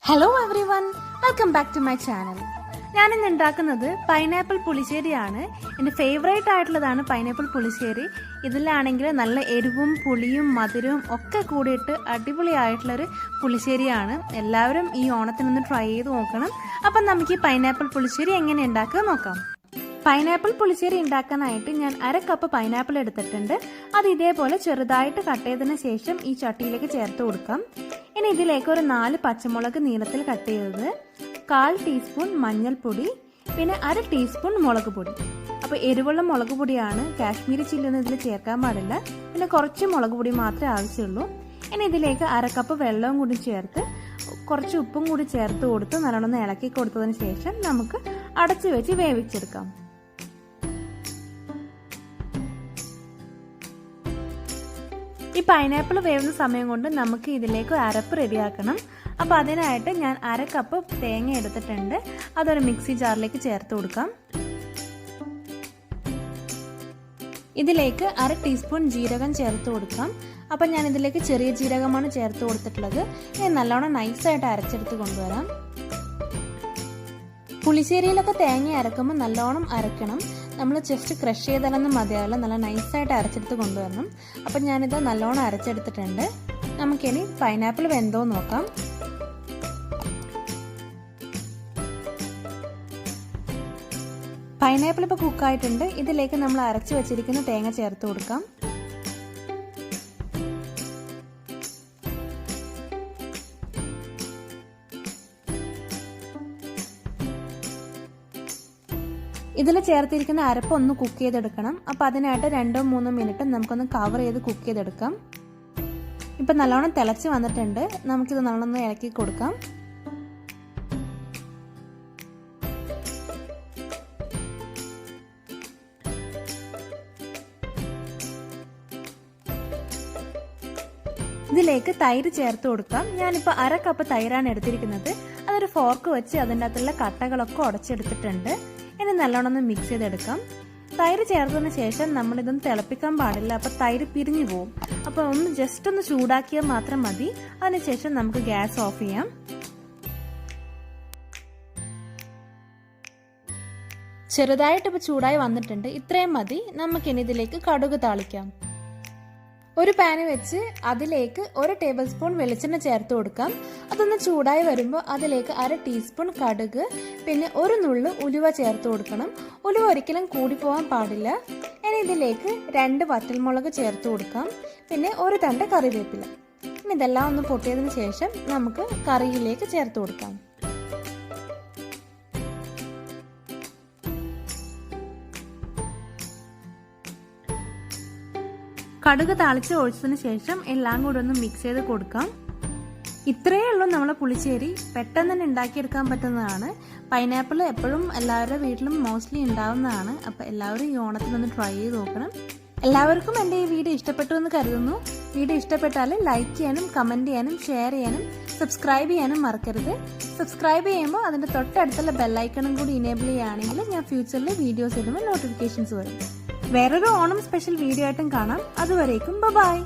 Hello everyone, welcome back to my channel. ഞാൻ ഇന്ന് ഉണ്ടാക്കുന്നത് പൈനാപ്പിൾ പുളിശ്ശേരിയാണ്. എൻ്റെ ഫേവറേറ്റ് ആയിട്ടുള്ളതാണ് പൈനാപ്പിൾ പുളിശ്ശേരി. ഇതിലാണെങ്കിൽ നല്ല എരിവും പുളിയും മധുരവും ഒക്കെ കൂടിയിട്ട് അടിപൊളിയായിട്ടുള്ളൊരു പുളിശ്ശേരിയാണ്. എല്ലാവരും ഈ ഓണത്തിനൊന്ന് ട്രൈ ചെയ്ത് നോക്കണം. അപ്പം നമുക്ക് ഈ പൈനാപ്പിൾ പുളിശ്ശേരി എങ്ങനെ ഉണ്ടാക്കുക നോക്കാം. പൈനാപ്പിൾ പുളിശ്ശേരി ഉണ്ടാക്കാനായിട്ട് ഞാൻ 1/2 കപ്പ് പൈനാപ്പിൾ എടുത്തിട്ടുണ്ട്. അത് ഇതേപോലെ ചെറുതായിട്ട് കട്ട് ചെയ്തതിന് ശേഷം ഈ ചട്ടിയിലേക്ക് ചേർത്ത് കൊടുക്കാം. ഇനി ഇതിലേക്ക് ഒരു 4 പച്ചമുളക് നീളത്തിൽ കട്ട് ചെയ്തത്, 1/4 ടീസ്പൂൺ മഞ്ഞൾപ്പൊടി, പിന്നെ 1/2 ടീസ്പൂൺ മുളക് പൊടി. അപ്പോൾ എരിവുള്ള മുളക് പൊടിയാണ്, കാശ്മീരി ചില്ലി ഒന്നും ഇതിൽ ചേർക്കാൻ പാടില്ല. പിന്നെ കുറച്ച് മുളക് പൊടി മാത്രമേ ആവശ്യമുള്ളൂ. ഇനി ഇതിലേക്ക് 1/2 കപ്പ് വെള്ളവും കൂടി ചേർത്ത് കുറച്ച് ഉപ്പും കൂടി ചേർത്ത് കൊടുത്ത് നല്ലോണം ഇളക്കി കൊടുത്തതിന് ശേഷം നമുക്ക് അടച്ചു വെച്ച് വേവിച്ചെടുക്കാം. ഈ പൈനാപ്പിൾ വേവുന്ന സമയം കൊണ്ട് നമുക്ക് ഇതിലേക്ക് അരപ്പ് റെഡിയാക്കണം. അപ്പോൾ അതിനായിട്ട് ഞാൻ 1/2 കപ്പ് തേങ്ങ എടുത്തിട്ടുണ്ട്. അതൊരു മിക്സി ജാറിലേക്ക് ചേർത്ത് കൊടുക്കാം. ഇതിലേക്ക് 1/2 ടീസ്പൂൺ ജീരകം ചേർത്ത് കൊടുക്കാം. അപ്പം ഞാൻ ഇതിലേക്ക് ചെറിയ ജീരകമാണ് ചേർത്ത് കൊടുത്തിട്ടുള്ളത്. ഞാൻ നല്ലോണം നൈസായിട്ട് അരച്ചെടുത്ത് കൊണ്ടുവരാം. പുളിശ്ശേരിയിലൊക്കെ തേങ്ങ അരക്കുമ്പോൾ നല്ലോണം അരക്കണം. നമ്മൾ ജസ്റ്റ് ക്രഷ് ചെയ്താലൊന്നും മതിയാവില്ല, നല്ല നൈസായിട്ട് അരച്ചെടുത്ത് കൊണ്ടുവരണം. അപ്പം ഞാനിത് നല്ലോണം അരച്ചെടുത്തിട്ടുണ്ട്. നമുക്കിനി പൈനാപ്പിൾ വെന്തോ നോക്കാം. പൈനാപ്പിൾ ഇപ്പോൾ കുക്കായിട്ടുണ്ട്. ഇതിലേക്ക് നമ്മൾ അരച്ചു വെച്ചിരിക്കുന്ന തേങ്ങ ചേർത്ത് കൊടുക്കാം. ഇതിൽ ചേർത്തിരിക്കുന്ന അരപ്പ് ഒന്ന് കുക്ക് ചെയ്തെടുക്കണം. അപ്പം അതിനായിട്ട് 2-3 മിനിറ്റ് നമുക്കൊന്ന് കവർ ചെയ്ത് കുക്ക് ചെയ്തെടുക്കാം. ഇപ്പം നല്ലോണം തിളച്ച് വന്നിട്ടുണ്ട്. നമുക്കിത് നല്ലോണം ഇളക്കി കൊടുക്കാം. ഇതിലേക്ക് തൈര് ചേർത്ത് കൊടുക്കാം. ഞാനിപ്പോൾ 1/2 കപ്പ് തൈരാണ് എടുത്തിരിക്കുന്നത്. അതൊരു ഫോർക്ക് വെച്ച് അതിൻ്റെ അകത്തുള്ള കട്ടകളൊക്കെ ഉടച്ചെടുത്തിട്ടുണ്ട്. ഇനി നല്ലോണം ഒന്ന് മിക്സ് ചെയ്തെടുക്കാം. തൈര് ചേർത്തതിന് ശേഷം നമ്മളിതൊന്ന് തിളപ്പിക്കാൻ പാടില്ല, അപ്പോൾ തൈര് പിരിഞ്ഞു പോകും. അപ്പോൾ ഒന്ന് ജസ്റ്റ് ഒന്ന് ചൂടാക്കിയാൽ മാത്രം മതി. അതിനുശേഷം നമുക്ക് ഗ്യാസ് ഓഫ് ചെയ്യാം. ചെറുതായിട്ട് ഇപ്പോൾ ചൂടായി വന്നിട്ടുണ്ട്. ഇത്രയും മതി. നമുക്കിനി ഇതിലേക്ക് കടുക് താളിക്കാം. ഒരു പാന് വെച്ച് അതിലേക്ക് 1 ടേബിൾ സ്പൂൺ വെളിച്ചെണ്ണ ചേർത്ത് കൊടുക്കാം. അതൊന്ന് ചൂടായി വരുമ്പോൾ അതിലേക്ക് 1/2 ടീസ്പൂൺ കടുക്, പിന്നെ 1 നുള്ളു ഉലുവ ചേർത്ത് കൊടുക്കണം. ഉലുവ ഒരിക്കലും കൂടിപ്പോകാൻ പാടില്ല. ഇനി ഇതിലേക്ക് 2 വറ്റൽമുളക് ചേർത്ത് കൊടുക്കാം. പിന്നെ 1 തണ്ട് കറിവേപ്പില. ഇനി ഇതെല്ലാം ഒന്ന് പൊട്ടിയതിന് ശേഷം നമുക്ക് കറിയിലേക്ക് ചേർത്ത് കൊടുക്കാം. കടുക് താളിച്ച് ഒഴിച്ചതിന് ശേഷം എല്ലാം കൂടി ഒന്ന് മിക്സ് ചെയ്ത് കൊടുക്കാം. ഇത്രയേ ഉള്ളൂ നമ്മളെ പുളിശ്ശേരി. പെട്ടെന്ന് തന്നെ ഉണ്ടാക്കിയെടുക്കാൻ പറ്റുന്നതാണ്. പൈനാപ്പിൾ എപ്പോഴും എല്ലാവരുടെ വീട്ടിലും മോസ്റ്റ്ലി ഉണ്ടാവുന്നതാണ്. അപ്പോൾ എല്ലാവരും ഈ ഓണത്തിനൊന്ന് ട്രൈ ചെയ്ത് നോക്കണം. എല്ലാവർക്കും എൻ്റെ ഈ വീഡിയോ ഇഷ്ടപ്പെട്ടു എന്ന് കരുതുന്നു. വീഡിയോ ഇഷ്ടപ്പെട്ടാൽ ലൈക്ക് ചെയ്യാനും കമൻറ്റ് ചെയ്യാനും ഷെയർ ചെയ്യാനും സബ്സ്ക്രൈബ് ചെയ്യാനും മറക്കരുത്. സബ്സ്ക്രൈബ് ചെയ്യുമ്പോൾ അതിൻ്റെ തൊട്ടടുത്തുള്ള ബെല്ലൈക്കണും കൂടി ഇനേബിൾ ചെയ്യുകയാണെങ്കിൽ ഞാൻ ഫ്യൂച്ചറിൽ വീഡിയോസ് ഇടുമ്പോൾ നോട്ടിഫിക്കേഷൻസ് വരും. വേറൊരു ഓണം സ്പെഷ്യൽ വീഡിയോ ആയിട്ടും കാണാം. അതുവരേക്കും ബൈ.